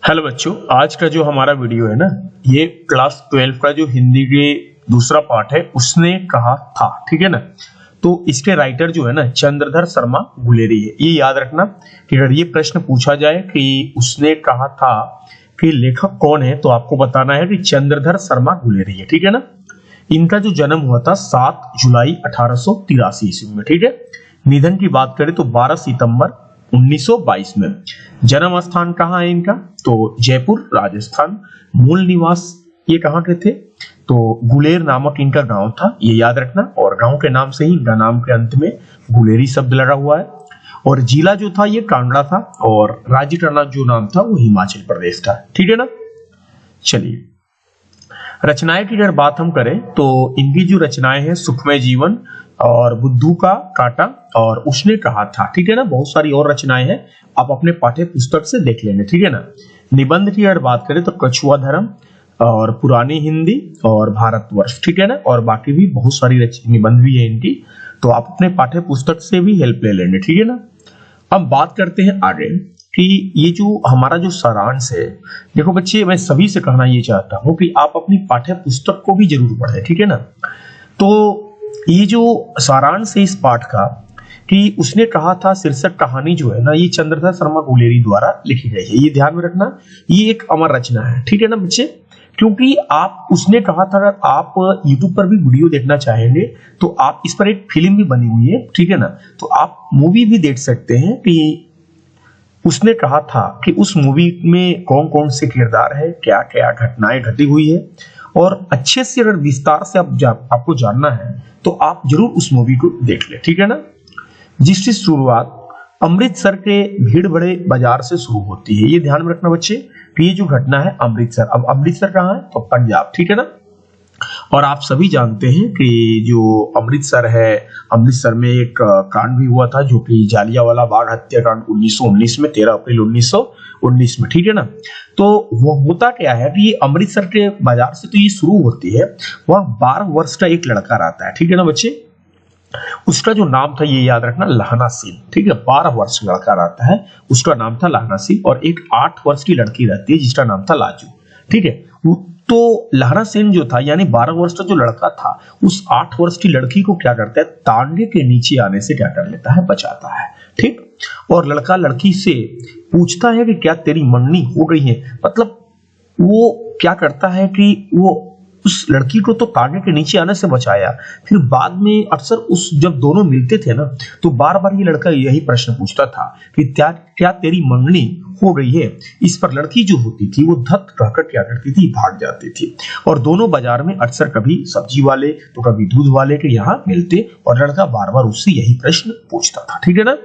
Hello बच्चों, आज का जो हमारा वीडियो है ना, ये क्लास 12 का जो हिंदी के दूसरा पार्ट है उसने कहा था। ठीक है ना। तो इसके राइटर जो है ना चंद्रधर शर्मा गुलेरी है। ये याद रखना कि अगर ये प्रश्न पूछा जाए कि उसने कहा था कि लेखक कौन है, तो आपको बताना है कि चंद्रधर शर्मा गुलेरी है। ठीक है ना। इनका जो जन्म हुआ था 7 जुलाई 1883 ईस्वी में। ठीक है। निधन की बात करें तो 12 सितंबर 1922 में। जन्म स्थान कहाँ है इनका, तो जयपुर राजस्थान। मूल निवास ये कहाँ के थे, तो गुलेर नामक इनका गांव था, ये याद रखना। और गांव के नाम से ही इनका नाम के अंत में गुलेरी शब्द लगा हुआ है। और जिला जो था ये कांगड़ा था, और राज्य का जो नाम था वो हिमाचल प्रदेश था। ठीक है ना। चलिए, रचनाएं की अगर बात हम करें तो इनकी जो रचनाएं हैं सुखमय जीवन और बुद्धू का कांटा और उसने कहा था। ठीक है ना। बहुत सारी और रचनाएं हैं, आप अपने पाठ्य पुस्तक से देख लेंगे। ठीक है ना। निबंध की अगर बात करें तो कछुआ धर्म और पुरानी हिंदी और भारतवर्ष। ठीक है ना। और बाकी भी बहुत सारी निबंध भी है इनकी, तो आप अपने पाठ्य पुस्तक से भी हेल्प ले लेंगे। ठीक है ना। अब बात करते हैं आगे कि ये जो हमारा जो सारांश है, देखो बच्चे, मैं सभी से कहना ये चाहता हूं कि आप अपनी पाठ्य पुस्तक को भी जरूर पढ़ें। ठीक है ना। तो ये जो सारांश है इस पाठ का कि उसने कहा था शीर्षक कहानी जो है ना, ये चंद्रधर शर्मा गुलेरी द्वारा लिखी गई है। ये ध्यान में रखना, ये एक अमर रचना है। ठीक है ना बच्चे। क्योंकि आप उसने कहा था, अगर आप YouTube पर भी वीडियो देखना चाहेंगे तो आप इस पर एक फिल्म भी बनी हुई है। ठीक है ना। तो आप मूवी भी देख सकते हैं कि उसने कहा था कि उस मूवी में कौन कौन से किरदार है, क्या क्या घटनाएं घटी हुई है। और अच्छे से अगर विस्तार से आपको जानना है तो आप जरूर उस मूवी को देख ले। ठीक है ना। जिसकी शुरुआत अमृतसर के भीड़ भरे बाजार से शुरू होती है। ये ध्यान में रखना बच्चे कि ये जो घटना है अमृतसर, अब अमृतसर कहाँ है, तो पंजाब। ठीक है ना। और आप सभी जानते हैं कि जो अमृतसर है, अमृतसर में एक कांड भी हुआ था जो कि जालियांवाला बाग हत्याकांड 1919 में, 13 अप्रैल 1919 में। ठीक है ना। तो वो होता क्या है कि ये अमृतसर के बाजार से तो ये शुरू होती है, वहां 12 वर्ष का एक लड़का रहता है। ठीक है ना बच्चे। उसका जो नाम था ये याद रखना, लहना सिंह। ठीक है। 12 वर्ष का लड़का रहता है, उसका नाम था लहना सिंह। और एक 8 वर्ष की लड़की रहती है जिसका नाम था लाजू। ठीक है। तो लहना सिंह जो था, यानी 12 वर्ष का जो लड़का था, उस 8 वर्ष की लड़की को क्या करता है, तांगे के नीचे आने से क्या कर लेता है, बचाता है। ठीक। और लड़का लड़की से पूछता है कि क्या तेरी मंगनी हो गई है। मतलब वो क्या करता है कि वो उस लड़की को तो तांगे के नीचे आने से बचाया, फिर बाद में अक्सर उस जब दोनों मिलते थे ना, तो बार बार ये लड़का यही प्रश्न पूछता था कि क्या तेरी मंगनी हो गई है। इस पर लड़की जो होती थी वो धत कहकर क्या करती थी, भाग जाती थी। और दोनों बाजार में अक्सर कभी सब्जी वाले तो कभी दूध वाले के यहाँ मिलते, और लड़का बार बार उससे यही प्रश्न पूछता था। ठीक है ना।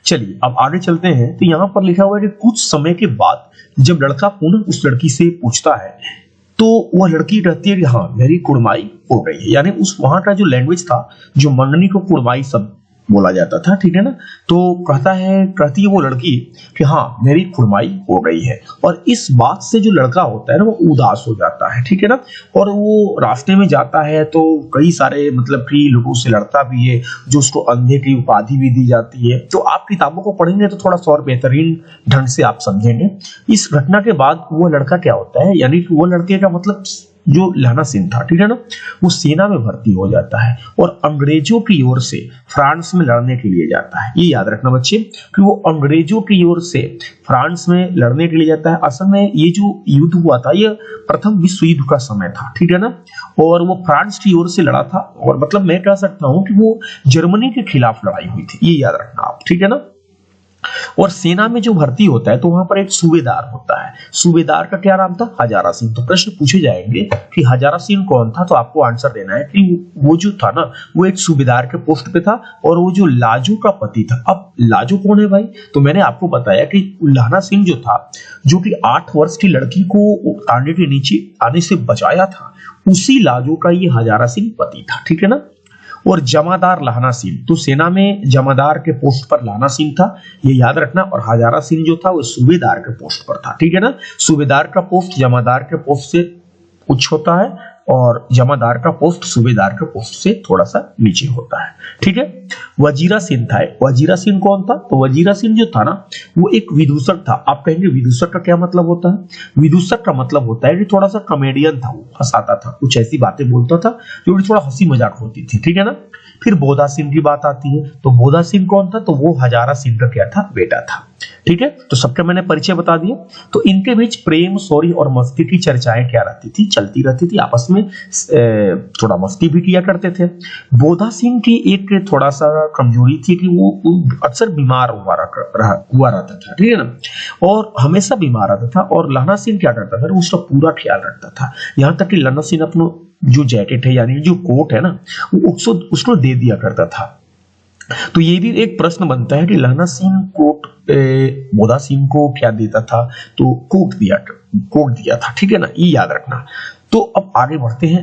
चलिए अब आगे चलते हैं। तो यहाँ पर लिखा हुआ है कि कुछ समय के बाद जब लड़का पुनः उस लड़की से पूछता है तो वह लड़की कहती है कि हाँ, मेरी कुड़माई हो गई है। यानी उस वहां का जो लैंग्वेज था, जो मंगनी को कुड़माई सब बोला जाता था। ठीक है ना। तो कहती है वो लड़की कि हाँ, मेरी कुड़माई हो गई है। और इस बात से जो लड़का होता है ना, वो उदास हो जाता है। ठीक है ना। और वो रास्ते में जाता है तो कई सारे मतलब कि लोगों से लड़ता भी है, जो उसको अंधे की उपाधि भी दी जाती है। तो आप किताबों को पढ़ेंगे तो थोड़ा सा और बेहतरीन ढंग से आप समझेंगे। इस घटना के बाद वो लड़का क्या होता है, यानी कि वो लड़के का मतलब जो लहना सिंह था, ठीक है ना, वो सेना में भर्ती हो जाता है और अंग्रेजों की ओर से फ्रांस में लड़ने के लिए जाता है। ये याद रखना बच्चे कि वो अंग्रेजों की ओर से फ्रांस में लड़ने के लिए जाता है। असल में ये जो युद्ध हुआ था, ये प्रथम विश्व युद्ध का समय था। ठीक है ना। और वो फ्रांस की ओर से लड़ा था, और मतलब मैं कह सकता हूं कि वो जर्मनी के खिलाफ लड़ाई हुई थी। ये याद रखना आप। ठीक है ना। और सेना में जो भर्ती होता है तो वहां पर एक सूबेदार होता है। सूबेदार का क्या नाम था, हजारा सिंह। तो प्रश्न पूछे जाएंगे कि हजारा सिंह कौन था, तो आपको आंसर देना है कि वो जो था ना, वो एक सूबेदार के पोस्ट पे था, और वो जो लाजू का पति था। अब लाजू कौन है भाई, तो मैंने आपको बताया कि लहना सिंह जो था, जो कि 8 वर्ष की लड़की को तांगे के नीचे आने से बचाया था, उसी लाजू का ये हजारा सिंह पति था। ठीक है ना। और जमादार लहना सिंह, तो सेना में जमादार के पोस्ट पर लहना सिंह था, ये याद रखना। और हजारा सिंह जो था वो सूबेदार के पोस्ट पर था। ठीक है ना। सूबेदार का पोस्ट जमादार के पोस्ट से उच्च होता है, और जमादार का पोस्ट सूबेदार के पोस्ट से थोड़ा सा नीचे होता है, ठीक है। वजीरा सिंह था। वजीरा सिंह कौन था? तो वजीरा सिंह जो था ना वो एक विदूषक था। आप कहेंगे विदूषक का क्या मतलब होता है? विदूषक का मतलब होता है कि थोड़ा सा कॉमेडियन था, वो हंसाता था, कुछ ऐसी बातें बोलता था जो थोड़ा हंसी मजाक होती थी, ठीक है ना। फिर बोधा सिंह की बात आती है। तो बोधा सिंह कौन था? तो वो हजारा सिंह का क्या था? बेटा था, ठीक है। तो सबका मैंने परिचय बता दिया। तो इनके बीच प्रेम, सॉरी और मस्ती की चर्चाएं क्या रहती थी? चलती रहती थी, आपस में थोड़ा मस्ती भी किया करते थे। बोधा सिंह की एक थोड़ा सा कमजोरी थी कि वो अक्सर बीमार हुआ रहता था, ठीक है ना, और हमेशा बीमार रहता था। और लहना सिंह क्या करता था? उसका पूरा ख्याल रखता था। यहाँ तक कि लहना सिंह अपना जो जैकेट है यानी जो कोट है ना वो उसको दे दिया करता था। तो ये भी एक प्रश्न बनता है कि लहना सिंह कोट बोधा सिंह को क्या देता था? तो कोट दिया था, ठीक है ना, ये याद रखना। तो अब आगे बढ़ते हैं।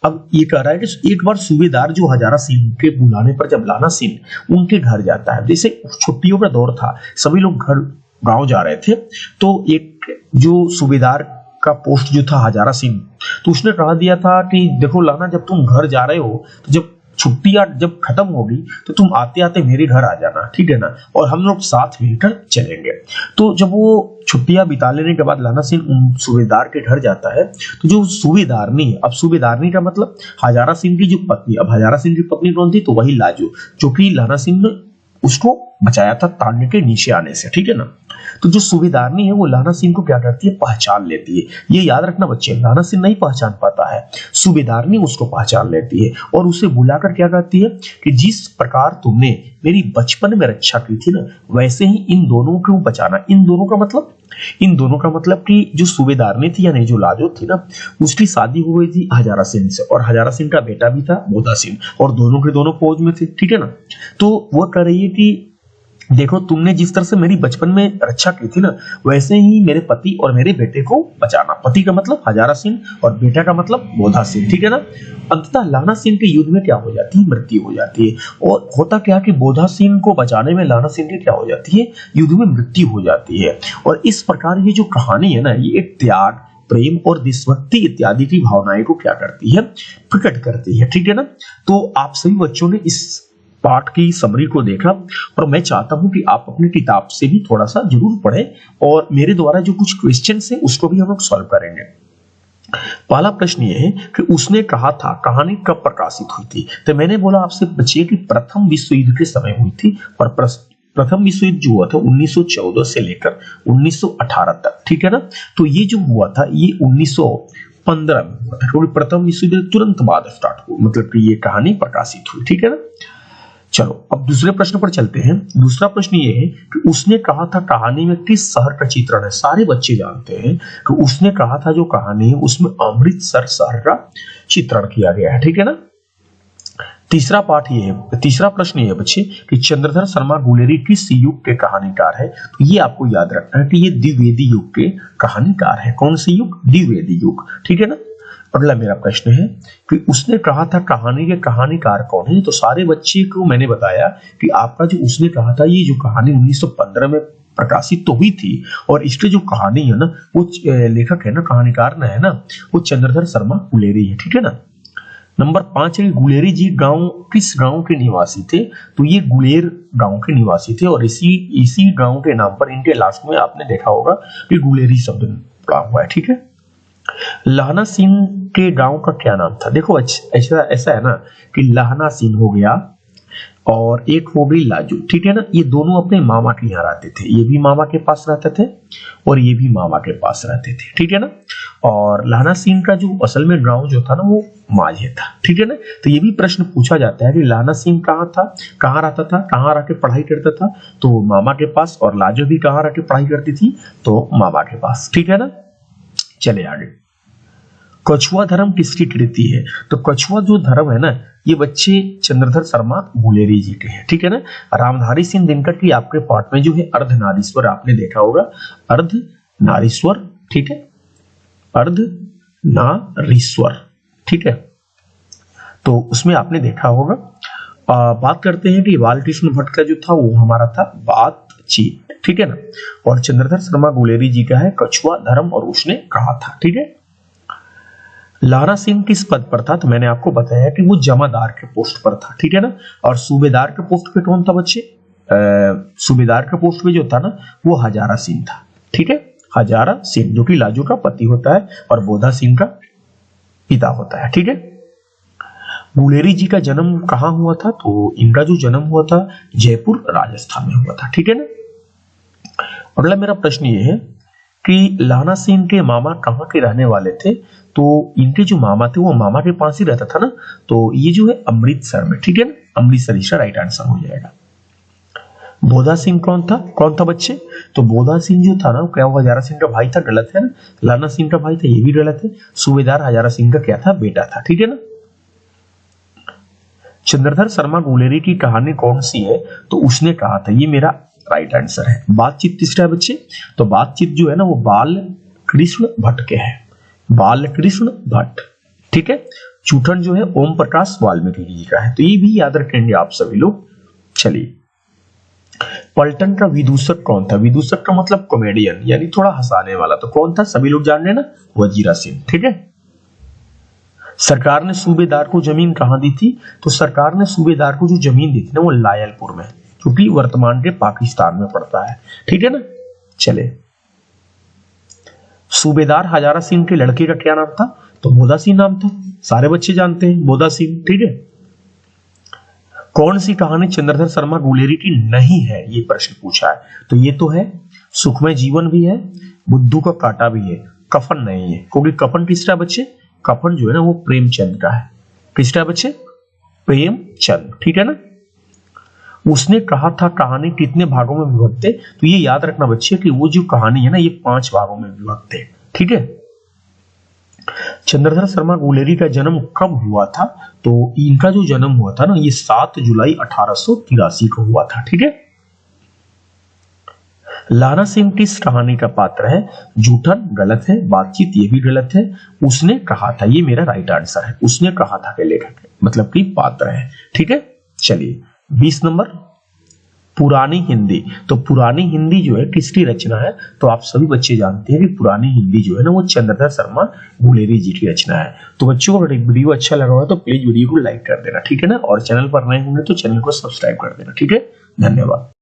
अब ये कह रहा है कि एक बार सूबेदार जो हजारा सिंह के बुलाने पर जब लहना सिंह उनके घर जाता है, जैसे छुट्टियों का दौर था, सभी लोग घर गांव जा रहे थे, तो एक जो सूबेदार का पोस्ट जो था हजारा सिंह, तो उसने कहा दिया था कि देखो लहना, जब तुम घर जा रहे हो तो जब छुट्टियां जब खत्म होगी तो तुम आते आते मेरे घर आ जाना, ठीक है ना, और हम लोग साथ मिलकर चलेंगे। तो जब वो छुट्टियां बिता लेने के बाद लहना सिंह उन सूबेदार के घर जाता है, तो जो सूबेदारनी, अब सूबेदारनी का मतलब हजारा सिंह की जो पत्नी, अब हजारा सिंह की पत्नी कौन थी? तो वही लाजू, जो कि लहना सिंह ने उसको बचाया था तांगे के नीचे आने से, ठीक है ना। तो जो सूबेदारनी है वो लहना सिंह को क्या करती है? पहचान लेती है। ये याद रखना बच्चे, लहना सिंह नहीं पहचान पाता है, सूबेदारनी उसको पहचान लेती है और उसे बुलाकर क्या कहती है कि जिस प्रकार तुमने मेरी बचपन में रक्षा की थी ना, वैसे ही इन दोनों को बचाना। इन दोनों का मतलब कि जो सूबेदारनी थी यानी जो लाजो थी ना, उसकी शादी हो गई थी हजारा सिंह से, और हजारा सिंह का बेटा भी था बोधा सिंह, और दोनों के दोनों फौज में थे, ठीक है ना। तो वो कह रही है कि देखो तुमने जिस तरह से मेरी बचपन में रक्षा की थी ना, वैसे ही मेरे पति और मेरे बेटे को बचाना। पति का मतलब हजारा सिंह और बेटा का मतलब बोधा सिंह, ठीक है ना। अंततः लहना सिंह के युद्ध में क्या हो जाती है? मृत्यु हो जाती है। और होता क्या कि बोधा सिंह को बचाने में लहना सिंह की क्या हो जाती है? युद्ध में मृत्यु हो जाती है। और इस प्रकार ये जो कहानी है ना, ये एक त्याग, प्रेम और देशभक्ति इत्यादि की भावनाएं को क्या करती है? प्रकट करती है, ठीक है ना। तो आप सभी बच्चों ने इस पाठ की समरी को देखा, और मैं चाहता हूं कि आप अपनी किताब से भी थोड़ा सा जरूर पढ़ें, और मेरे द्वारा जो कुछ क्वेश्चन है उसको भी हम लोग सॉल्व करेंगे। पहला प्रश्न ये है कि उसने कहा था कहानी कब प्रकाशित हुई थी? तो मैंने बोला आपसे बच्चे कि प्रथम विश्व युद्ध के समय हुई थी, और प्रथम विश्व युद्ध जो हुआ था 1914 से लेकर 1918 तक, ठीक है ना। तो ये जो हुआ था ये 1915 में हुआ था, क्योंकि प्रथम विश्व युद्ध तुरंत बाद स्टार्ट हुआ, मतलब कि ये कहानी प्रकाशित हुई, ठीक है ना। चलो अब दूसरे प्रश्न पर चलते हैं। दूसरा प्रश्न ये है कि उसने कहा था कहानी में किस शहर का चित्रण है? सारे बच्चे जानते हैं कि उसने कहा था जो कहानी है उसमें अमृतसर शहर का चित्रण किया गया है, ठीक है ना। तीसरा प्रश्न ये है बच्चे कि चंद्रधर शर्मा गुलेरी किस युग के कहानीकार है? तो ये आपको याद रखना है कि ये द्विवेदी युग के कहानीकार है। कौन से युग? द्विवेदी युग, ठीक है ना। अगला मेरा प्रश्न है कि उसने कहा था कहानी के कहानीकार कौन है? तो सारे बच्चे को मैंने बताया कि आपका जो उसने कहा था, ये जो कहानी 1915 में प्रकाशित तो हुई थी, और इसके जो कहानी है ना वो लेखक है ना, कहानीकार है ना, वो चंद्रधर शर्मा गुलेरी है, ठीक है ना। नंबर 5 है गुलेरी जी किस गांव के निवासी थे? तो ये गुलेर गांव के निवासी थे, और इसी गांव के नाम पर इनके लास्ट में आपने देखा होगा कि गुलेरी शब्द पड़ा हुआ है, ठीक है। लहना सिंह के गांव का क्या नाम था? देखो ऐसा है ना कि लहना सिंह हो गया और एक हो गई लाजू, ठीक है ना। ये दोनों अपने मामा के यहाँ रहते थे, ये भी मामा के पास रहते थे और ये भी मामा के पास रहते थे, ठीक है ना। और लहना सिंह का जो असल में गांव जो था ना वो माझे था, ठीक है ना। तो ये भी प्रश्न पूछा जाता है कि लहना सिंह कहाँ था, कहाँ रहता था, कहाँ रह के पढ़ाई करता था? तो मामा के पास। और लाजू भी कहाँ रह के पढ़ाई करती थी? तो मामा के पास, ठीक है ना। चले आगे। कछुआ धर्म किसकी कृति है? तो कछुआ जो धर्म है ना, ये बच्चे चंद्रधर शर्मा गुलेरी जी के हैं, ठीक है ना। रामधारी सिंह दिनकर की आपके पाठ में जो है अर्धनारीश्वर आपने देखा होगा, अर्धनारीश्वर, ठीक है, अर्धनारीश्वर, ठीक है। तो उसमें आपने देखा होगा। बात करते हैं कि बालकृष्ण भट्ट का जो था वो हमारा था बातचीत, ठीक है ना। और चंद्रधर शर्मा गुलेरी जी का है कछुआ धर्म और उसने कहा था, ठीक है। लाना सिंह किस पद पर था? तो मैंने आपको बताया कि वो जमादार के पोस्ट पर था, ठीक है ना। और सूबेदार के पोस्ट पे कौन था बच्चे? सूबेदार के पोस्ट पे जो था ना वो हजारा सिंह था, ठीक है। हजारा सिंह जो कि लाजू का पति होता है और बोधा सिंह का पिता होता है, ठीक है। गुलेरी जी का जन्म कहाँ हुआ था? तो इनका जो जन्म हुआ था जयपुर राजस्थान में हुआ था, ठीक है ना। अगला मेरा प्रश्न ये है कि लाना सिंह के मामा कहाँ के रहने वाले थे? तो इनके जो मामा थे वो मामा के पास ही रहता था ना, तो ये जो है अमृतसर में, ठीक है ना। अमृतसर इसका राइट आंसर हो जाएगा। बोधा सिंह कौन था बच्चे? तो बोधा सिंह जो था ना क्या वो हजारा सिंह का भाई था? गलत है ना। लाना सिंह का भाई था, ये भी गलत है। सूबेदार हजारा सिंह का क्या था? बेटा था, ठीक है ना। चंद्रधर शर्मा गुलेरी की कहानी कौन सी है? तो उसने कहा था, ये मेरा राइट आंसर है। बातचीत किसका है बच्चे? तो बातचीत जो है ना वो बाल कृष्ण भट्ट के है, बाल कृष्ण भट्ट, ठीक है। चूठन जो है ओम प्रकाश वाल्मीकि जी का है, तो ये भी याद रखेंगे आप सभी लोग। चलिए, पलटन का विदूषक कौन था? विदूषक का मतलब कॉमेडियन, यानी थोड़ा हंसाने वाला। तो कौन था? सभी लोग जान रहे ना, वजीरा सिंह, ठीक है। सरकार ने सूबेदार को जमीन कहां दी थी? तो सरकार ने सूबेदार को जो जमीन दी थी ना वो लायलपुर में, जो कि वर्तमान के पाकिस्तान में पड़ता है, ठीक है ना। चले, सूबेदार हजारा सिंह के लड़के का क्या नाम था? तो बोधा सिंह नाम था, सारे बच्चे जानते हैं बोधा सिंह, ठीक है। कौन सी कहानी चंद्रधर शर्मा गुलेरी की नहीं है? ये प्रश्न पूछा है, तो ये तो है सुखमय जीवन भी है, बुद्धू का कांटा भी है, कफन नहीं है। क्योंकि कफन किसका बच्चे? कफन जो है ना वो प्रेमचंद का है। किसका बच्चे? प्रेमचंद, ठीक है ना। उसने कहा था कहानी कितने भागों में विभक्त है? तो ये याद रखना बच्चे कि वो जो कहानी है ना ये 5 भागों में विभक्त है, ठीक है। चंद्रधर शर्मा गुलेरी का जन्म कब हुआ था? तो इनका जो जन्म हुआ था ना ये 7 जुलाई 1883 को हुआ था, ठीक है। लाना सिंह किस कहानी का पात्र है? जूठन गलत है, बातचीत ये भी गलत है, उसने कहा था ये मेरा राइट आंसर है। उसने कहा था के लेखक मतलब कि पात्र है, ठीक है। चलिए 20 नंबर, पुरानी हिंदी। तो पुरानी हिंदी जो है किसकी रचना है? तो आप सभी बच्चे जानते हैं कि पुरानी हिंदी जो है ना वो चंद्रधर शर्मा गुलेरी जी की रचना है। तो बच्चों अगर वीडियो अच्छा लगा हो तो प्लीज वीडियो को लाइक कर देना, ठीक है ना। और चैनल पर नए होंगे तो चैनल को सब्सक्राइब कर देना, ठीक है। धन्यवाद।